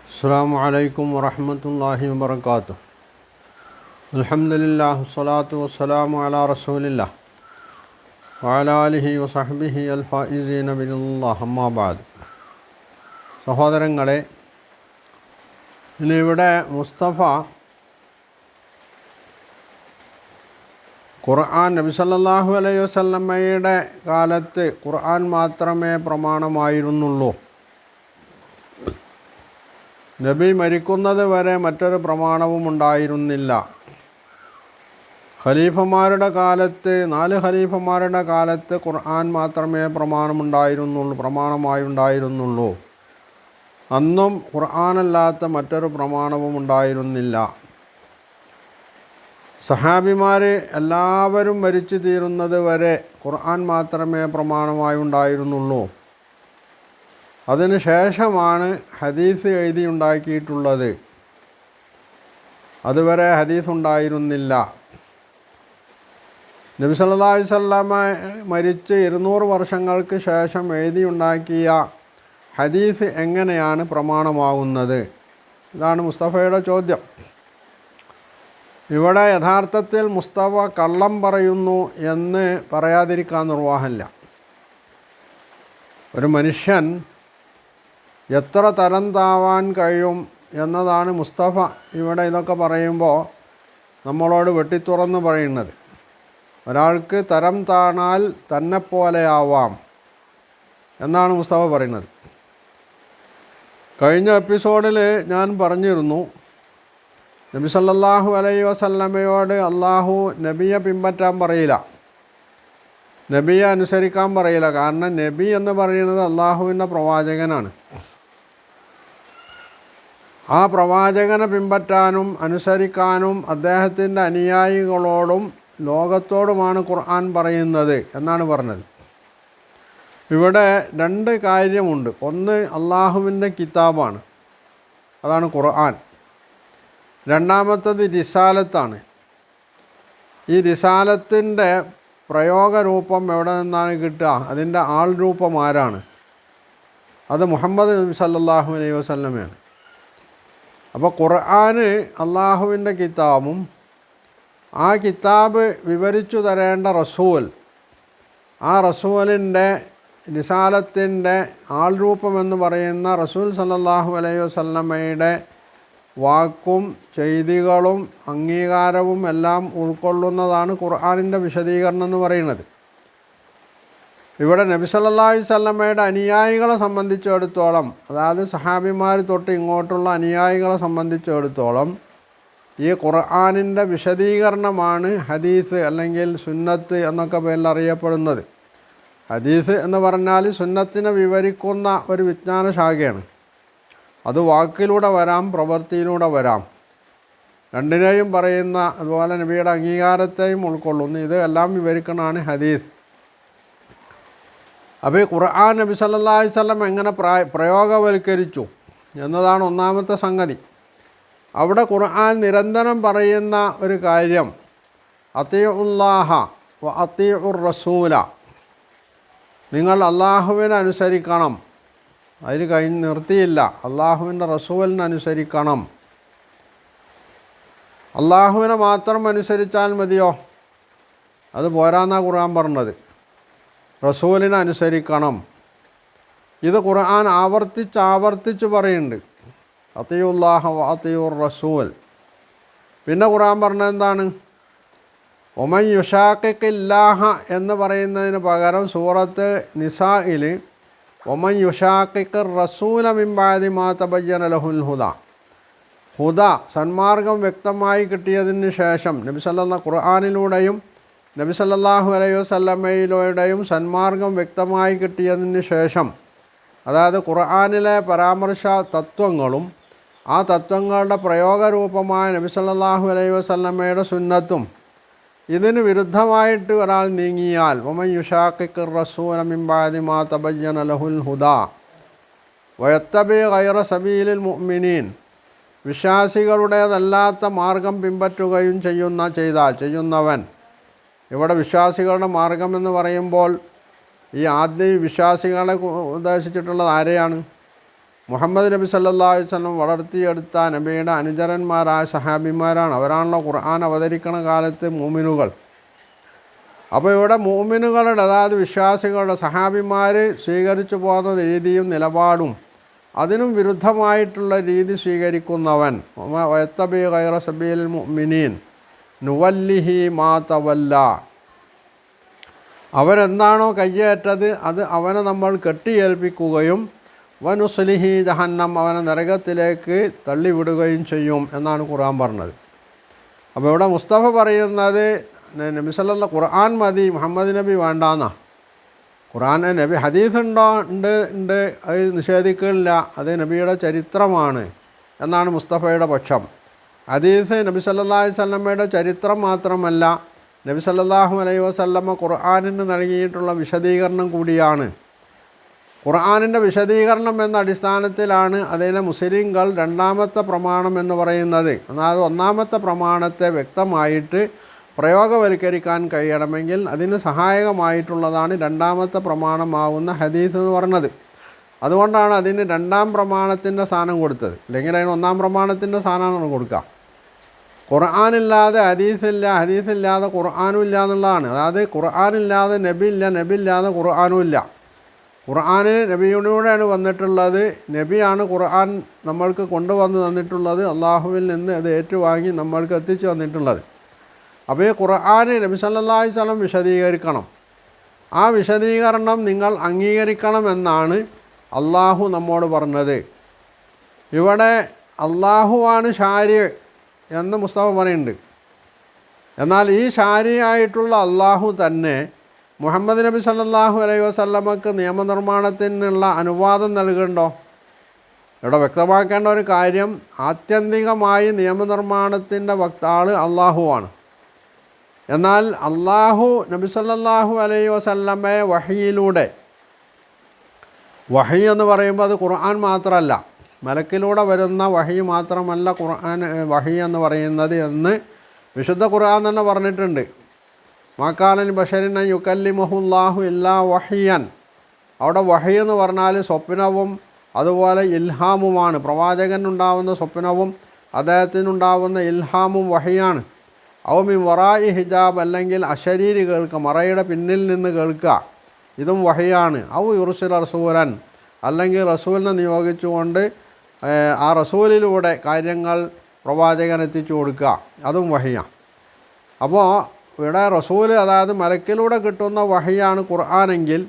അസ്സലാമു അലൈക്കും വറഹ്മത്തുള്ളാഹി വബറകാതുഹു. അൽഹംദുലില്ലാഹി വസ്സലാത്തു വസ്സലാമു അലാ റസൂലില്ലാഹ് വഅലാ ആലിഹി വസഹ്ബിഹി അൽ ഫായിസീന ബില്ലാഹി അമ്മാ ബഅദ്. സഹോദരങ്ങളെ, ഇന്നിവിടെ മുസ്തഫ ഖുർആൻ നബി സല്ലല്ലാഹു അലൈഹി വസല്ലമയുടെ കാലത്ത് ഖുർആൻ മാത്രമേ പ്രമാണമായിരുന്നുള്ളൂ. നബി മരിക്കുന്നത് വരെ മറ്റൊരു പ്രമാണവും ഉണ്ടായിരുന്നില്ല. ഖലീഫമാരുടെ കാലത്ത് 4 ഖലീഫമാരുടെ കാലത്ത് ഖുർആൻ മാത്രമേ പ്രമാണമായി ഉണ്ടായിരുന്നുള്ളൂ. അന്നും ഖുർആനല്ലാത്ത മറ്റൊരു പ്രമാണവും ഉണ്ടായിരുന്നില്ല. സഹാബിമാർ എല്ലാവരും മരിച്ചു തീരുന്നത് വരെ ഖുർആൻ മാത്രമേ പ്രമാണമായി ഉണ്ടായിരുന്നുള്ളൂ. അതിന് ശേഷമാണ് ഹദീസ് എഴുതിയുണ്ടാക്കിയിട്ടുള്ളത്. അതുവരെ ഹദീസ് ഉണ്ടായിരുന്നില്ല. നബി സല്ലല്ലാഹു അലൈഹി വസല്ലം മരിച്ച് 200 വർഷങ്ങൾക്ക് ശേഷം എഴുതിയുണ്ടാക്കിയ ഹദീസ് എങ്ങനെയാണ് പ്രമാണമാകുന്നത്? ഇതാണ് മുസ്തഫയുടെ ചോദ്യം. ഇവിടെ യഥാർത്ഥത്തിൽ മുസ്തഫ കള്ളം പറയുന്നു എന്ന് പറയാതിരിക്കാൻ നിർവാഹമില്ല. ഒരു മനുഷ്യൻ എത്ര തരം താവാൻ കഴിയും എന്നതാണ് മുസ്തഫ ഇവിടെ ഇതൊക്കെ പറയുമ്പോൾ നമ്മളോട് വെട്ടിത്തുറന്ന് പറയുന്നത്. ഒരാൾക്ക് തരം താണാൽ തന്നെപ്പോലെയാവാം എന്നാണ് മുസ്തഫ പറയുന്നത്. കഴിഞ്ഞ എപ്പിസോഡിൽ ഞാൻ പറഞ്ഞിരുന്നു, നബി സല്ലല്ലാഹു അലൈഹി വസല്ലമയോട് അള്ളാഹു നബിയെ പിൻപറ്റാൻ പറയില്ല, നബിയെ അനുസരിക്കാൻ പറയില്ല. കാരണം നബി എന്ന് പറയുന്നത് അള്ളാഹുവിൻ്റെ പ്രവാചകനാണ്. ആ പ്രവാചകനെ പിൻപറ്റാനും അനുസരിക്കാനും അദ്ദേഹത്തിൻ്റെ അനുയായികളോടും ലോകത്തോടുമാണ് ഖുർആൻ പറയുന്നത് എന്നാണ് പറഞ്ഞത്. ഇവിടെ 2 കാര്യമുണ്ട്. ഒന്ന് അള്ളാഹുവിൻ്റെ കിതാബാണ്, അതാണ് ഖുർആൻ. രണ്ടാമത്തത് റിസാലത്താണ്. ഈ റിസാലത്തിൻ്റെ പ്രയോഗരൂപം എവിടെ നിന്നാണ് കിട്ടുക? അതിൻ്റെ ആൾ രൂപം ആരാണ്? അത് മുഹമ്മദ് നബി സല്ലല്ലാഹു അലൈഹി വസല്ലമയാണ്. അപ്പോൾ ഖുർആൻ അള്ളാഹുവിൻ്റെ കിതാബും ആ കിതാബ് വിവരിച്ചു തരേണ്ട റസൂൽ, ആ റസൂലിൻ്റെ റിസാലത്തിൻ്റെ ആൾ രൂപമെന്ന് പറയുന്ന റസൂൽ സല്ലല്ലാഹു അലൈഹി വസല്ലമയുടെ വാക്കും ചെയ്തികളും അംഗീകാരവും എല്ലാം ഉൾക്കൊള്ളുന്നതാണ് ഖുർആനിൻ്റെ വിശദീകരണം എന്ന് പറയുന്നത്. ഇവിടെ നബി സല്ലല്ലാഹു അലൈഹി വസല്ലമയുടെ അനുയായികളെ സംബന്ധിച്ചിടത്തോളം, അതായത് സഹാബിമാർ തൊട്ട് ഇങ്ങോട്ടുള്ള അനുയായികളെ സംബന്ധിച്ചിടത്തോളം ഈ ഖുർആനിൻ്റെ വിശദീകരണമാണ് ഹദീസ് അല്ലെങ്കിൽ സുന്നത്ത് എന്നൊക്കെ പേരിൽ അറിയപ്പെടുന്നത്. ഹദീസ് എന്ന് പറഞ്ഞാൽ സുന്നത്തിനെ വിവരിക്കുന്ന ഒരു വിജ്ഞാന ശാഖയാണ്. അത് വാക്കിലൂടെ വരാം, പ്രവൃത്തിയിലൂടെ വരാം, രണ്ടിനെയും പറയുന്ന, അതുപോലെ നബിയുടെ അംഗീകാരത്തെയും ഉൾക്കൊള്ളുന്നു. ഇത് എല്ലാം വിവരിക്കുന്നതാണ് ഹദീസ്. അപ്പോൾ ഈ ഖുർആൻ നബി സല്ലല്ലാഹു അലൈഹി വസല്ലം എങ്ങനെ പ്രയോഗവൽക്കരിച്ചു എന്നതാണ് ഒന്നാമത്തെ സംഗതി. അവിടെ ഖുർആൻ നിരന്തരം പറയുന്ന ഒരു കാര്യം അത്തിഉല്ലാഹ വ അത്തിഉർ റസൂല, നിങ്ങൾ അള്ളാഹുവിനെ അനുസരിക്കണം. അതിന് നിർത്തിയില്ല, അള്ളാഹുവിൻ്റെ റസൂലിനെ അനുസരിക്കണം. അള്ളാഹുവിനെ മാത്രം അനുസരിച്ചാൽ മതിയോ? അത് പോരാന്നാ ഖുർആൻ പറഞ്ഞത്. റസൂലിനെ അനുസരിക്കണം. ഇത് ഖുർആൻ ആവർത്തിച്ച് പറയുന്നുണ്ട്, അത്തിയുല്ലാഹ വ അത്തിയുർ റസൂൽ. പിന്നെ ഖുർആൻ പറഞ്ഞത് എന്താണ്? ഒമൻ യുഷാഖിഖില്ലാഹ എന്ന് പറയുന്നതിന് പകരം സൂറത്ത് നിസാഇൽ ഒമൻ യുഷാഖിഖിർ റസൂല മിൻ ബഅദി മാ തബയ്യന ലഹുൽ ഹുദ, സന്മാർഗം വ്യക്തമായി കിട്ടിയതിന് ശേഷം ഖുർആനിലൂടെയും നബി സല്ലല്ലാഹു അലൈഹി വസല്ലമയിലൂടെയും സന്മാർഗം വ്യക്തമായി കിട്ടിയതിന് ശേഷം, അതായത് ഖുർആനിലെ പരാമർശ തത്വങ്ങളും ആ തത്വങ്ങളുടെ പ്രയോഗരൂപമായ നബി സല്ലല്ലാഹു അലൈഹി വസല്ലമയുടെ സുന്നത്തും ഇതിന് വിരുദ്ധമായിട്ട് ഒരാൾ നീങ്ങിയാൽ വമൻ യുശാഖിഖിർ റസൂല മിൻ ബഅദി മാ തബയ്യന ലഹുൽ ഹുദാ വയത്തബി ഗൈറ സബീലിൽ മുഅ്മിനീൻ, വിശ്വാസികളുടേതല്ലാത്ത മാർഗം പിൻപറ്റുകയും ചെയ്യുന്നവൻ. ഇവിടെ വിശ്വാസികളുടെ മാർഗമെന്ന് പറയുമ്പോൾ ഈ ആദ്യ വിശ്വാസികളെ ഉദ്ദേശിച്ചിട്ടുള്ളത് ആരെയാണ്? മുഹമ്മദ് നബി സല്ലല്ലാഹു അലൈഹി വസല്ലം വളർത്തിയെടുത്ത നബിയുടെ അനുചരന്മാരായ സഹാബിമാരാണ്. അവരാണല്ലോ ഖുർആൻ അവതരിക്കണ കാലത്ത് മൂമിനുകൾ. അപ്പോൾ ഇവിടെ മൂമിനുകളുടെ, അതായത് വിശ്വാസികളുടെ സഹാബിമാർ സ്വീകരിച്ചു പോകുന്ന രീതിയും നിലപാടും അതിനും വിരുദ്ധമായിട്ടുള്ള രീതി സ്വീകരിക്കുന്നവൻ വയത്തബി ഗൈറ സബീലിൽ മുഅ്മിനീൻ നുവല്ലിഹി മാ തവല്ല, അവരെന്താണോ കയ്യേറ്റത് അത് അവനെ നമ്മൾ കെട്ടിയേൽപ്പിക്കുകയും വനുസ്ലിഹി ജഹന്നം, അവനെ നരകത്തിലേക്ക് തള്ളിവിടുകയും ചെയ്യും എന്നാണ് ഖുർആൻ പറഞ്ഞത്. അപ്പോൾ ഇവിടെ മുസ്തഫ പറയുന്നത് നബി സല്ലല്ലാഹു ഖുർആൻ മതി, മുഹമ്മദ് നബി വേണ്ടാന്നാ. ഖുർആൻ നബി ഹദീസ് ഉണ്ട് അത് നിഷേധിക്കില്ല, അത് നബിയുടെ ചരിത്രമാണ് എന്നാണ് മുസ്തഫയുടെ പക്ഷം. ഹദീസ് നബി സല്ലല്ലാഹു അലൈഹി വസല്ലമയുടെ ചരിത്രം മാത്രമല്ല, നബി സല്ലല്ലാഹു അലൈഹി വസല്ലമ ഖുർആനിന് നൽകിയിട്ടുള്ള വിശദീകരണം കൂടിയാണ്. ഖുർആനിൻ്റെ വിശദീകരണം എന്ന അടിസ്ഥാനത്തിലാണ് അതിനെ മുസ്ലിങ്ങൾ രണ്ടാമത്തെ പ്രമാണം എന്ന് പറയുന്നത്. എന്നാൽ ഒന്നാമത്തെ പ്രമാണത്തെ വ്യക്തമായിട്ട് പ്രയോഗവൽക്കരിക്കാൻ കഴിയണമെങ്കിൽ അതിന് സഹായകമായിട്ടുള്ളതാണ് രണ്ടാമത്തെ പ്രമാണമാവുന്ന ഹദീസ് എന്ന് പറയുന്നത്. അതുകൊണ്ടാണ് അതിന് രണ്ടാം പ്രമാണത്തിൻ്റെ സ്ഥാനം കൊടുത്തത്. അല്ലെങ്കിൽ അതിന് ഒന്നാം പ്രമാണത്തിൻ്റെ സ്ഥാനമാണ് കൊടുക്കുക. ഖുർആനില്ലാതെ ഹദീസില്ല, ഹദീസില്ലാതെ ഖുർആനും ഇല്ല എന്നുള്ളതാണ്. അതായത് ഖുർആനില്ലാതെ നബി ഇല്ല, നബി ഇല്ലാതെ ഖുർആനും ഇല്ല. ഖുർആൻ നബിയിലൂടെയാണ് വന്നിട്ടുള്ളത്. നബിയാണ് ഖുർആൻ നമ്മൾക്ക് കൊണ്ടുവന്ന് തന്നിട്ടുള്ളത്, അള്ളാഹുവിൽ നിന്ന് അത് ഏറ്റുവാങ്ങി നമ്മൾക്ക് എത്തിച്ചു തന്നിട്ടുള്ളത്. അപ്പോൾ ഈ ഖുർആൻ നബി സല്ലല്ലാഹു അലൈഹി വസല്ലം വിശദീകരിക്കണം. ആ വിശദീകരണം നിങ്ങൾ അംഗീകരിക്കണമെന്നാണ് അള്ളാഹു നമ്മോട് പറഞ്ഞത്. ഇവിടെ അള്ളാഹുവാണ് ശാരി എന്ന് മുസ്തഫ പറയുന്നുണ്ട്. എന്നാൽ ഈ ശാരിയായിട്ടുള്ള അള്ളാഹു തന്നെ മുഹമ്മദ് നബി സല്ലല്ലാഹു അലൈഹി വസല്ലമക്ക് നിയമനിർമ്മാണത്തിനുള്ള അനുവാദം നൽകുന്നുണ്ടോ? ഇവിടെ വ്യക്തമാക്കേണ്ട ഒരു കാര്യം, ആത്യന്തികമായി നിയമനിർമ്മാണത്തിൻ്റെ വക്താൾ അള്ളാഹുവാണ്. എന്നാൽ അള്ളാഹു നബി സല്ലല്ലാഹു അലൈഹി വസല്ലമയെ വഹിയിലൂടെ, വഹി എന്ന് പറയുമ്പോൾ അത് ഖുർആൻ മാത്രമല്ല, മലക്കിലൂടെ വരുന്ന വഹി മാത്രമല്ല ഖുർആൻ വഹി എന്ന് പറയുന്നത് എന്ന് വിശുദ്ധ ഖുർആൻ തന്നെ പറഞ്ഞിട്ടുണ്ട്. മാക്കാനൽ ബഷരിന യുക്കല്ലിമുഹുല്ലാഹു ഇല്ലാ വഹിയൻ. അവിടെ വഹി എന്ന് പറഞ്ഞാൽ സ്വപ്നവും അതുപോലെ ഇൽഹാമുമാണ്. പ്രവാചകനുണ്ടാവുന്ന സ്വപ്നവും അദ്ദേഹത്തിനുണ്ടാവുന്ന ഇൽഹാമും വഹിയാണ്. ഔമി വറായി ഹിജാബ്, അല്ലെങ്കിൽ അശരീരി കേൾക്കുക, മറയുടെ പിന്നിൽ നിന്ന് കേൾക്കുക, ഇതും വഹിയാണ്. ഔ യുർസിൽ റസൂലൻ, അല്ലെങ്കിൽ റസൂലിനെ നിയോഗിച്ചുകൊണ്ട് ആ റസൂലിലൂടെ കാര്യങ്ങൾ പ്രവാചകൻ എത്തിച്ചു കൊടുക്കുക, അതും വഹിയാണ്. അപ്പോൾ ഇവിടെ റസൂല്, അതായത് മലക്കിലൂടെ കിട്ടുന്ന വഹിയാണ് ഖുർആനെങ്കിൽ,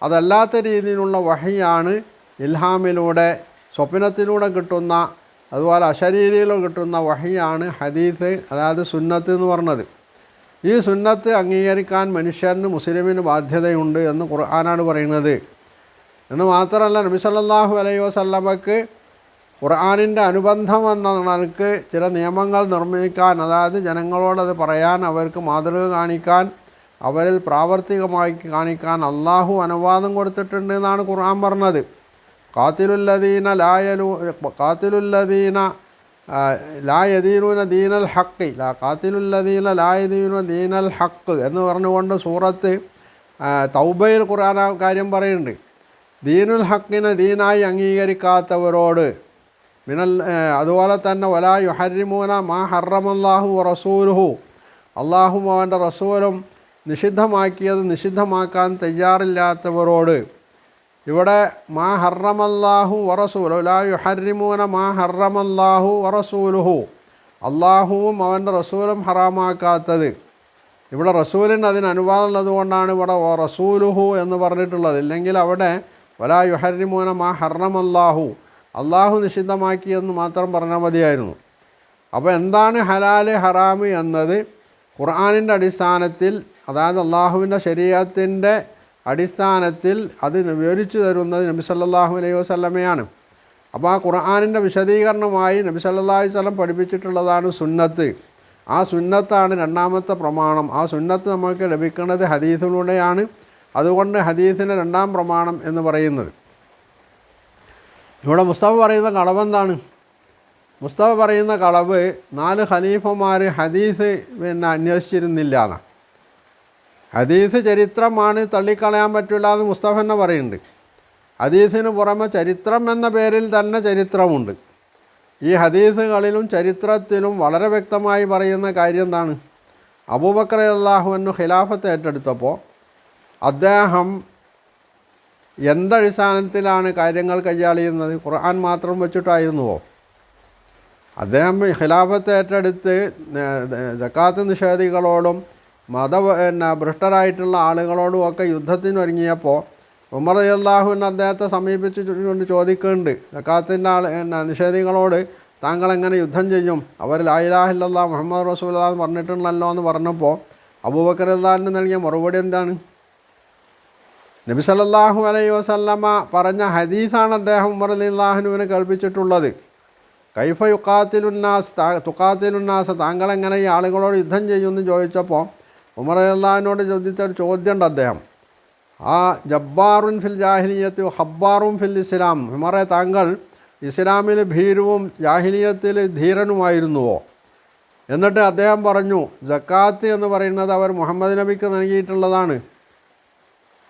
അതല്ലാത്ത രീതിയിലുള്ള വഹിയാണ് ഇൽഹാമിലൂടെ സ്വപ്നത്തിലൂടെ കിട്ടുന്ന, അതുപോലെ അശരീരിയിലൂടെ കിട്ടുന്ന വഹിയാണ് ഹദീസ്, അതായത് സുന്നത്ത് എന്ന് പറഞ്ഞത്. ഈ സുന്നത്ത് അംഗീകരിക്കാൻ മനുഷ്യന് മുസ്ലിമിന് ബാധ്യതയുണ്ട് എന്ന് ഖുർആനാണ് പറയുന്നത്. എന്ന് മാത്രമല്ല, നബി സല്ലല്ലാഹു അലൈഹി വസല്ലമക്ക് ഖുർആനിൻ്റെ അനുബന്ധം എന്ന നിലക്ക് ചില നിയമങ്ങൾ നിർമ്മിക്കാൻ, അതായത് ജനങ്ങളോടത് പറയാൻ, അവർക്ക് മാതൃക കാണിക്കാൻ, അവരിൽ പ്രാവർത്തികമായി കാണിക്കാൻ അള്ളാഹു അനുവാദം കൊടുത്തിട്ടുണ്ട് എന്നാണ് ഖുർആൻ പറഞ്ഞത്. ഖാതിലുല്ലദീന ലാ യദീനൂന ദീനൽ ഹഖ്, ഖാതിലുല്ലദീന ലാ യദീനൂന ദീനൽ ഹഖ് എന്ന് പറഞ്ഞുകൊണ്ട് സൂറത്ത് തൗബയിൽ ഖുർആൻ ആ കാര്യം പറയുന്നുണ്ട്. ദീനുൽ ഹഖിനെ ദീനായി അംഗീകരിക്കാത്തവരോട് അതുപോലെ തന്നെ വലാ യുഹരിമൂന മാ ഹറമല്ലാഹു റസൂലുഹു, അള്ളാഹും അവൻ്റെ റസൂലും നിഷിദ്ധമാക്കിയത് നിഷിദ്ധമാക്കാൻ തയ്യാറില്ലാത്തവരോട്. ഇവിടെ മാ ഹറമല്ലാഹു വറസൂലു, ലാ യുഹരിമൂന മാ ഹറമല്ലാഹു വറസൂലുഹു, അള്ളാഹുവും അവൻ്റെ റസൂലും ഹറാമാക്കാത്തത്. ഇവിടെ റസൂലിന് അതിന് അനുവാദമുള്ളത് കൊണ്ടാണ് ഇവിടെ റസൂലുഹു എന്ന് പറഞ്ഞിട്ടുള്ളത്. ഇല്ലെങ്കിൽ അവിടെ വലാ യുഹരിമൂന മാ ഹറമല്ലാഹു, അള്ളാഹു നിഷിദ്ധമാക്കിയെന്ന് മാത്രം പറഞ്ഞാൽ മതിയായിരുന്നു. അപ്പോൾ എന്താണ് ഹലാല് ഹറാമ് എന്നത് ഖുർആനിൻ്റെ അടിസ്ഥാനത്തിൽ, അതായത് അള്ളാഹുവിൻ്റെ ശരീഅത്തിൻ്റെ അടിസ്ഥാനത്തിൽ അത് വിവരിച്ചു തരുന്നത് നബി സല്ലല്ലാഹു അലൈഹി വസല്ലമയാണ്. അപ്പോൾ ആ ഖുർആനിൻ്റെ വിശദീകരണമായി നബി സല്ലല്ലാഹു അലൈഹി വസല്ലം പഠിപ്പിച്ചിട്ടുള്ളതാണ് സുന്നത്ത്. ആ സുന്നത്താണ് രണ്ടാമത്തെ പ്രമാണം. ആ സുന്നത്ത് നമ്മൾക്ക് ലഭിക്കുന്നത് ഹദീസിലൂടെയാണ്. അതുകൊണ്ട് ഹദീസിന് രണ്ടാം പ്രമാണം എന്ന് പറയുന്നത്. ഇവിടെ മുസ്തഫ പറയുന്ന കളവെന്താണ്? മുസ്തഫ പറയുന്ന കളവ് 4 ഖലീഫമാർ ഹദീസ് അന്വേഷിച്ചിരുന്നില്ല എന്നാണ്. ഹദീസ് ചരിത്രമാണ്, തള്ളിക്കളയാൻ പറ്റില്ല എന്ന് മുസ്തഫ തന്നെ പറയുന്നുണ്ട്. ഹദീസിന് പുറമെ ചരിത്രം എന്ന പേരിൽ തന്നെ ചരിത്രമുണ്ട്. ഈ ഹദീസുകളിലും ചരിത്രത്തിലും വളരെ വ്യക്തമായി പറയുന്ന കാര്യം എന്താണ്? അബൂബക്കർ റളിയല്ലാഹു അൻഹു ഖിലാഫത്ത് ഏറ്റെടുത്തപ്പോൾ അദ്ദേഹം എന്തടിസ്ഥാനത്തിലാണ് കാര്യങ്ങൾ കൈയാളിയുന്നത്? ഖുർആൻ മാത്രം വെച്ചിട്ടായിരുന്നുവോ? അദ്ദേഹം ഖിലാഫത്ത് ഏറ്റെടുത്ത് സക്കാത്ത് നിഷേധികളോടും ഭ്രഷ്ടരായിട്ടുള്ള ആളുകളോടും ഒക്കെ യുദ്ധത്തിനൊരുങ്ങിയപ്പോൾ ഉമർ റളിയല്ലാഹു അൻഹു അദ്ദേഹത്തെ സമീപിച്ചുകൊണ്ട് ചോദിക്കുന്നുണ്ട്, സക്കാത്തിൻ്റെ നിഷേധികളോട് താങ്കൾ എങ്ങനെ യുദ്ധം ചെയ്യും? അവർ ലാ ഇലാഹ ഇല്ലല്ലാഹ് മുഹമ്മദ് റസൂലുള്ളാഹി എന്ന് പറഞ്ഞിട്ടുണ്ടല്ലോ എന്ന് പറഞ്ഞപ്പോൾ അബൂബക്കർ റളിയല്ലാഹു അൻഹു നൽകിയ മറുപടി എന്താണ്? നബി സല്ലല്ലാഹു അലൈഹി വസല്ലമ പറഞ്ഞ ഹദീസാണ് അദ്ദേഹം ഉമർ റളിയല്ലാഹു അൻഹുവിനെ കേൾപ്പിച്ചിട്ടുള്ളത്. കൈഫ തുഖാത്തിലുന്നാസ്, താങ്കളെങ്ങനെ ഈ ആളുകളോട് യുദ്ധം ചെയ്യുമെന്ന് ചോദിച്ചപ്പോൾ ഉമർ റളിയല്ലാഹു അൻഹുവിനോട് ചോദിച്ചൊരു ചോദ്യമുണ്ട് അദ്ദേഹം. ആ ജബ്ബാറുൻ ഫിൽ ജാഹിലിയത്ത് ഹബ്ബാറുൻ ഫിൽ ഇസ്ലാം, ഉമറെ താങ്കൾ ഇസ്ലാമിൽ ഭീരുവും ജാഹിലിയത്തിൽ ധീരനുമായിരുന്നുവോ? എന്നിട്ട് അദ്ദേഹം പറഞ്ഞു, സക്കാത്ത് എന്ന് പറയുന്നത് അവർ മുഹമ്മദ് നബിക്ക് നൽകിയിട്ടുള്ളതാണ്.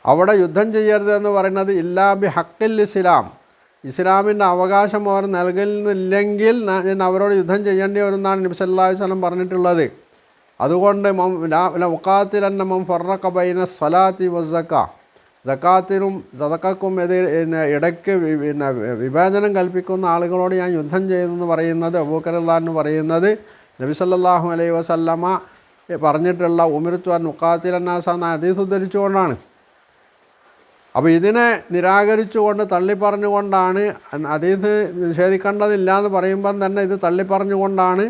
അവിടെ യുദ്ധം ചെയ്യരുത് എന്ന് പറയുന്നത് ഇല്ലാ ബി ഹക്കിൽ ഇസ്ലാം, ഇസ്ലാമിൻ്റെ അവകാശം അവർ നൽകുന്നില്ലെങ്കിൽ അവരോട് യുദ്ധം ചെയ്യേണ്ടി വരുമെന്നാണ് നബി സല്ലല്ലാഹു അലൈഹി വസല്ലം പറഞ്ഞിട്ടുള്ളത്. അതുകൊണ്ട് മുഖാത്തിലെന്ന മം ഫറഖ ബൈന സ്വലാത്തി വസ്സക്ക, സക്കാത്തിനും സദക്കക്കും ഇടയ്ക്ക് വിവേചനം കൽപ്പിക്കുന്ന ആളുകളോട് ഞാൻ യുദ്ധം ചെയ്യുമെന്ന് പറയുന്നത് അബൂബക്കർ റളിയല്ലാഹു അൻഹു പറയുന്നത് നബി സല്ലല്ലാഹു അലൈഹി വസല്ലമ പറഞ്ഞിട്ടുള്ള ഉമിർതു അൻ മുഖാത്തിലന്നാസ എന്ന ഹദീസ് ഉദ്ധരിച്ചുകൊണ്ടാണ്. അപ്പോൾ ഇതിനെ നിരാകരിച്ചുകൊണ്ട് തള്ളിപ്പറഞ്ഞുകൊണ്ടാണ്, ഹദീസ് നിഷേധിക്കേണ്ടതില്ല എന്ന് പറയുമ്പം തന്നെ ഇത് തള്ളിപ്പറഞ്ഞുകൊണ്ടാണ്,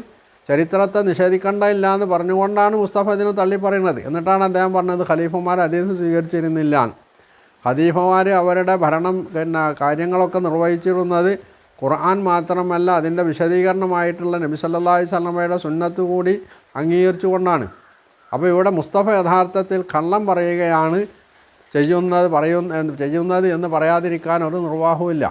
ചരിത്രത്തെ നിഷേധിക്കേണ്ടതില്ല എന്ന് പറഞ്ഞുകൊണ്ടാണ് മുസ്തഫ ഇതിനെ തള്ളിപ്പറയുന്നത്. എന്നിട്ടാണ് അദ്ദേഹം പറഞ്ഞത് ഖലീഫമാർ ഹദീസ് സ്വീകരിച്ചിരുന്നില്ല. ഖലീഫമാർ അവരുടെ ഭരണം കാര്യങ്ങളൊക്കെ നിർവഹിച്ചിരുന്നത് ഖുർആൻ മാത്രമല്ല അതിൻ്റെ വിശദീകരണമായിട്ടുള്ള നബി സല്ലല്ലാഹു അലൈഹി വസല്ലമയുടെ സുന്നത്ത് കൂടി അംഗീകരിച്ചുകൊണ്ടാണ്. അപ്പോൾ ഇവിടെ മുസ്തഫ യഥാർത്ഥത്തിൽ കള്ളം പറയുകയാണ് ചെയ്യുന്നത് എന്ന് പറയാതിരിക്കാൻ ഒരു നിർവാഹവുമില്ല.